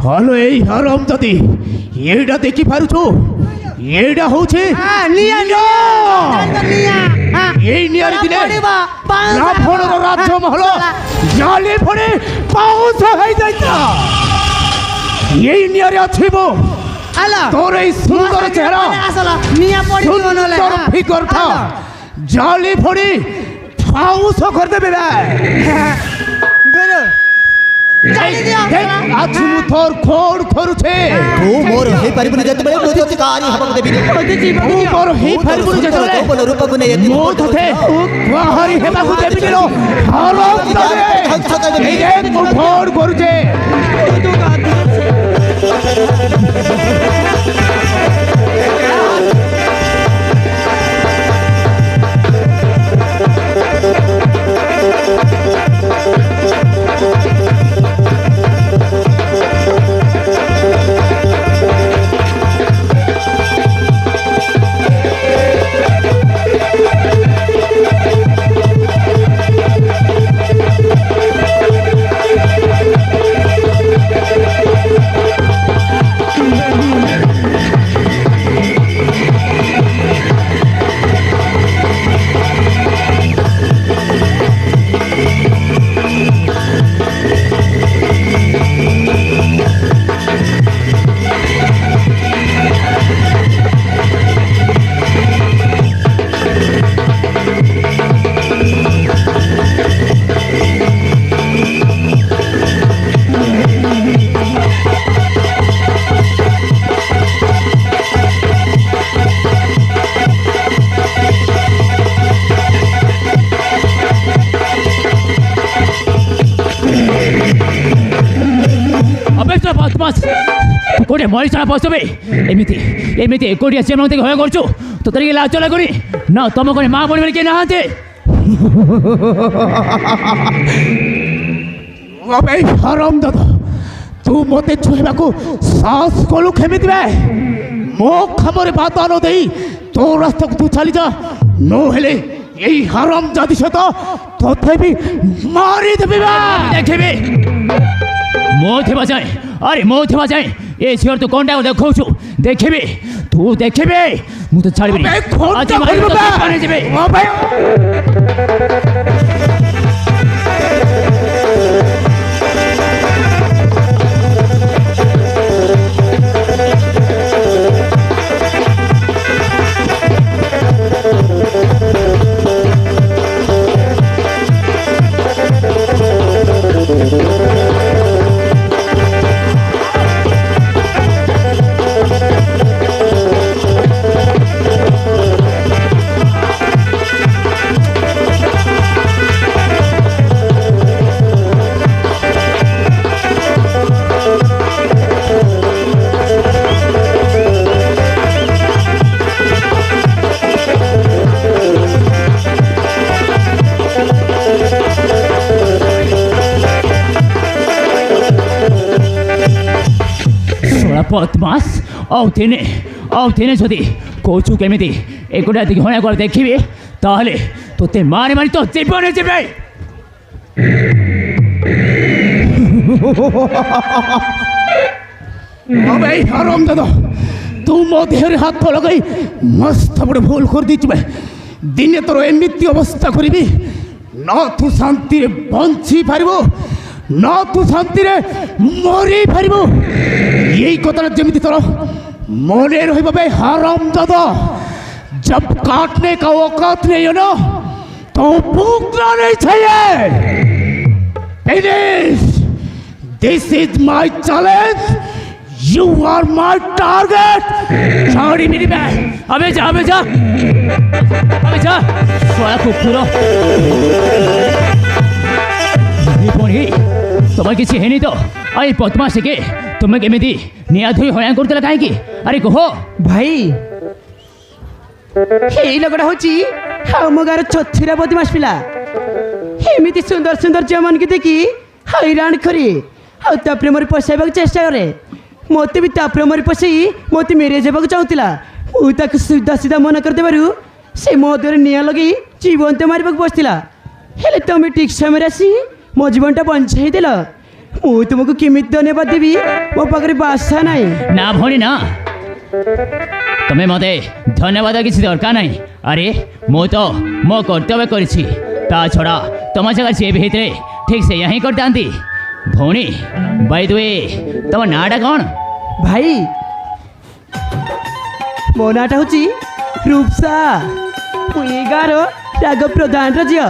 হলো এই হারাম জাতি এইটা দেখি পারুছো এইটা হচ্ছে এই নিয়ার দিনে রাবণের রাজ্য হলো জালে ভরে পাউস হয়ে যাইতা এই নিয়ারে আছিব তোর এই সুন্দর চেহারা সুন্দর ফিগরটা জালে ভরে পাউস করে দেবে আজ মু তোর খোড় খরুছে তু মোর হেই পারিবনি যেতবেলে প্রতিকারী হবক দেবি তু মোর হেই পারিবনি যেতবেলে কোন রূপকু নেই মো ততে বাহারি হেବାକୁ দেবি নো হারাম জাতি এই দেখ মু খোড় খরুছে কোটে মরিছানা পছবে এমিতি এমিতি কোটিয়া চেমন থেকে হয়ে করছো তো তারিখে লাভ চলা করি না তম করে মা বলি কে না হাতে হারাম দাদা তু মতে ছুঁইবাকু সাহস কলু কেমিতি বে মো খামরে ভাত আনো দেই তো রাস্তাକୁ তু চালি যা নো হেলে এই হারাম জাতি সত তথাপি মারি দেবে দেখবে মো থেবা যায় আরে মো থেবা যায় এ ঝিওর তো কোনটা দেখৌছু দেখবে তু দেখবে মু তো ছাড়িবি আজ মারি তো পানি যাবে ও ভাই বদমাস আও তেনে যদি কৌচু কেমিতি এগুলা দিকে হণা করে দেখিবি তাহলে তোতে মারি মারি তো জীবনে যাবে ভাই হারাম দাদা তু মো দেহরে হাত লগাই মস্ত বড় ভুল করে দিচ্ছি ভাই দিনে তোর এমনি অবস্থা করিবি না তু শান্তিরে বঞ্চি পারিব না তু শান্তিরে মরি পারিব এই কথাটা যেমিতি তোর মনে রহিব ভাই হারাম দাদা जब काटने का औकात नहीं है ना तो भूखना नहीं चाहिए this is my challenge you are my target छोड़ी मेरी बहन अबे जा सोया कुकुरो तुम्हारे किसी है नहीं तो अरे बदमाश के तुम्हें केमिति निया धोई हया करते कहीं अरे कहो भाई এই লোকটা হচ্ছে ଆମ ଗାଁର ଛଛିରା ବଦମାସ ପିଲା ଏମିତି ସୁନ୍ଦର ସୁନ୍ଦର ଝିଅମାନଙ୍କୁ ଦେଖି ହଇରାଣ କରି ଆଉ ତା ପ୍ରେମରେ ପଶାଇବାକୁ ଚେଷ୍ଟା କରେ ମୋତେ ବି ତା ପ୍ରେମରେ ପଶାଇ ମୋତେ ମ୍ୟାରେଜ୍ ହେବାକୁ ଚାହୁଁଥିଲା ମୁଁ ତାକୁ ସିଧା ସିଧା ମନା କରିଦେବାରୁ ସେ ମୋ ଦେହରେ ନିଆଁ ଲଗାଇ ଜୀବନ୍ତ ମାରିବାକୁ ବସିଥିଲା ହେଲେ ତମେ ଠିକ୍ ସମୟରେ ଆସି ମୋ ଜୀବନଟା ବଞ୍ଚାଇ ଦେଲ ମୁଁ ତୁମକୁ କେମିତି ଧନ୍ୟବାଦ ଦେବି ମୋ ପାଖରେ ଭାଷା ନାହିଁ। ନା ଭଉଣୀ ନା, ତମେ ମତେ ଧନ୍ୟବାଦ କିଛି ଦରକାର ନାହିଁ। ଆରେ ମୁଁ ତ ମୋ କର୍ତ୍ତବ୍ୟ କରିଛି, ତା ଛଡ଼ା ତମ ଜାଗା ଯିଏ ବି ହେଇଥିଲେ ଠିକ୍ ସେଇଆ ହିଁ କରିଥାନ୍ତି। ଭଉଣୀ ବାଇ ଦ ୱେ ତମ ନାଁଟା କ'ଣ? ଭାଇ ମୋ ନାଁଟା ହେଉଛି ରୂପସା। ମୁଁ ଏ ଗାଁର ରାଗ ପ୍ରଧାନର ଝିଅ।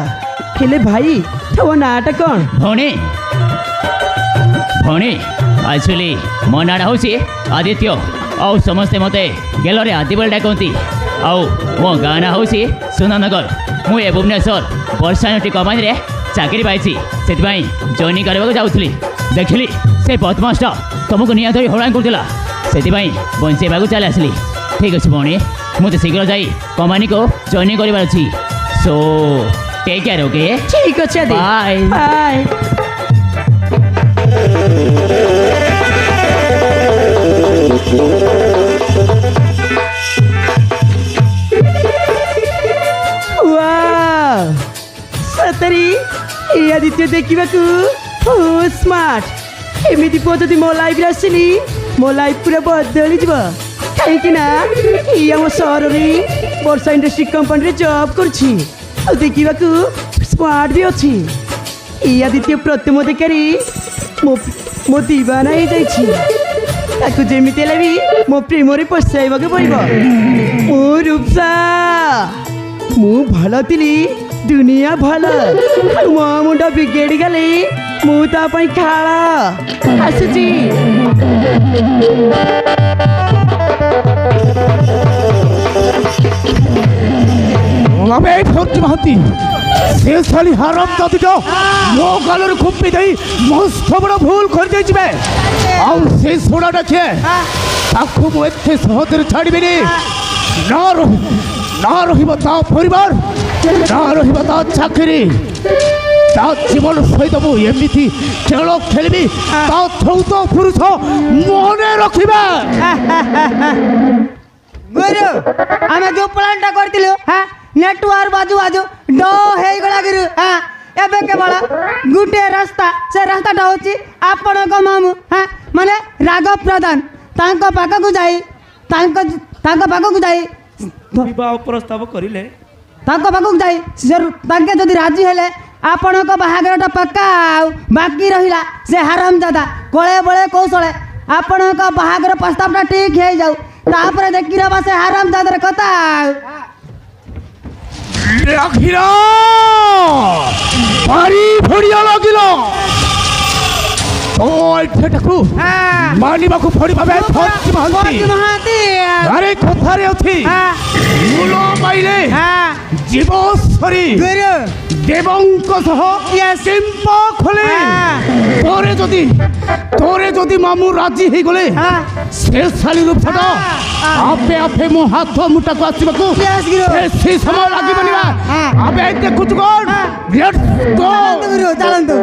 ହେଲେ ଭାଇ ତମ ନାଁଟା କ'ଣ? ଭଉଣୀ ଭଉଣୀ ଆକ୍ଚୁଆଲି ମୋ ନାଁଟା ହେଉଛି ଆଦିତ୍ୟ, ଆଉ ସମସ୍ତେ ମୋତେ ଗେଲରେ ଆଦି ବୋଲି ଡାକନ୍ତି। ଆଉ ମୋ ଗାଁ ନାଁ ହେଉଛି ସୁନ୍ଦରନଗର। ମୁଁ ଏ ଭୁବନେଶ୍ୱର ବର୍ଷାନଟି କମ୍ପାନୀରେ ଚାକିରି ପାଇଛି, ସେଥିପାଇଁ ଜଏନିଂ କରିବାକୁ ଯାଉଥିଲି। ଦେଖିଲି ସେ ବଦମାସଟା ତୁମକୁ ନିଆଁ ଧରି ହଇରାଣ କରୁଥିଲା, ସେଥିପାଇଁ ବଞ୍ଚେଇବାକୁ ଚାଲି ଆସିଲି। ଠିକ୍ ଅଛି ଭଉଣୀ, ମୁଁ ତ ଶୀଘ୍ର ଯାଇ କମ୍ପାନୀକୁ ଜଏନିଂ କରିବାର ଅଛି। Show take care. ଓକେ, ଠିକ୍ ଅଛି ଆଦି। ବାଏ। ବାଏ। ୱାଓ, ସତରେ ଏ ଆଦିତ୍ୟ ଦେଖିବାକୁ ବହୁତ ସ୍ମାର୍ଟ। ଏମିତି ପୁଅ ଯଦି ମୋ ଲାଇଫରେ ଆସିଲି ମୋ ଲାଇଫ ପୁରା ବଦଳିଯିବ। କାହିଁକି ନା ଏଇ ଆମ ସହରରେ ବର୍ଷା ଇଣ୍ଡଷ୍ଟ୍ରି କମ୍ପାନୀରେ ଜବ୍ କରୁଛି, ଆଉ ଦେଖିବାକୁ ସ୍ମାର୍ଟ ବି ଅଛି। ଏଇ ଆଦିତ୍ୟ ପ୍ରଥମ ଦେଖାରି ମୋ ଦିବାନା ହେଇଯାଇଛି। ତାକୁ ଯେମିତି ହେଲେ ବି ମୋ ପ୍ରେମରେ ପଶାଇବାକୁ ପଡ଼ିବ। ମୋ ରୂପସା, ମୁଁ ଭଲ ଥିଲି, ଦୁନିଆ ଭଲ, ଆଉ ମୋ ମୁଣ୍ଡ ବିଗେଡ଼ି ଗଲେ ମୁଁ ତା ପାଇଁ ଖାଳ। ଆସୁଛି। আবে ফর্জি মাহাতি সে শালি হারাম দাদিটা ମୋ ଗାଲରେ ଖୁମ୍ପି ଦେଇ ମସ୍ତ ବଡ଼ ଭୁଲ କରିଦେଇଯିବେ। ଆଉ ସେ ସୋଡ଼ାଟା କିଏ? ତାକୁ ମୁଁ ଏତେ ସହଜରେ ଛାଡ଼ିବିନି। ନା ରହିବ ତା ପରିବାର, ନା ରହିବ ତା ଚାକିରି। ତା ଜୀବନ ସହିତ ମୁଁ ଏମିତି ଖେଳ ଖେଳିବି ତା ଚୌଦ ପୁରୁଷ ମନେ ରଖିବେ। ଗୁରୁ ଆମେ ଯୋଉ ପ୍ଲାନ୍ଟା କରିଥିଲୁ ନେଟୱାର୍କ ବାଜୁ ବାଜୁ ଡ ହେଇଗଲା ଗୁରୁ। ଏବେ କେବଳ ଗୋଟିଏ ରାସ୍ତା, ସେ ରାସ୍ତାଟା ହେଉଛି ଆପଣଙ୍କ ମାମୁଁ ମାନେ ରାଗ ପ୍ରଧାନ ତାଙ୍କ ପାଖକୁ ଯାଇ ବିବାହ ପ୍ରସ୍ତାବ କରିଲେ ତାଙ୍କ ପାଖକୁ ଯାଇ ତାଙ୍କେ ଯଦି ରାଜି ହେଲେ ଆପଣଙ୍କ ବାହାଘରଟା ପକ୍କା। ଆଉ ବାକି ରହିଲା ସେ ହାରାମଜାଦା କୋଳେ ବଳେ କୌଶଳେ ଆପଣଙ୍କ ବାହାଘର ପ୍ରସ୍ତାବଟା ଠିକ୍ ହେଇଯାଉ, ତାପରେ ଦେଖି ନେବା ସେ ହାରାମଜାଦାର କଥା। লাগিল ভারি ভড়িয়া লাগিল ওইটাକୁ ମାନିବାକୁ ପଡ଼ିବ। ମହାନ୍ତି ଆରେ କଥାରେ ଅଛି ମୂଳ ପାଇଲେ ଜୀବ ସରି ଦେବଙ୍କ ସହ କେମ୍ପ ଖୋଲେ। ତୋରେ ଯଦି ମାମୁଁ ରାଜି ହେଇଗଲେ ସେ ଶାଳି ରୂପଟା ଆପେ ଆପେ ମୋ ହାତ ମୁଟାକୁ ଆସିବାକୁ ବେଶୀ ସମୟ ଲାଗିବନି। ଆମେ ଦେଖୁଛୁ କ'ଣ? ଚାଲନ୍ତୁ।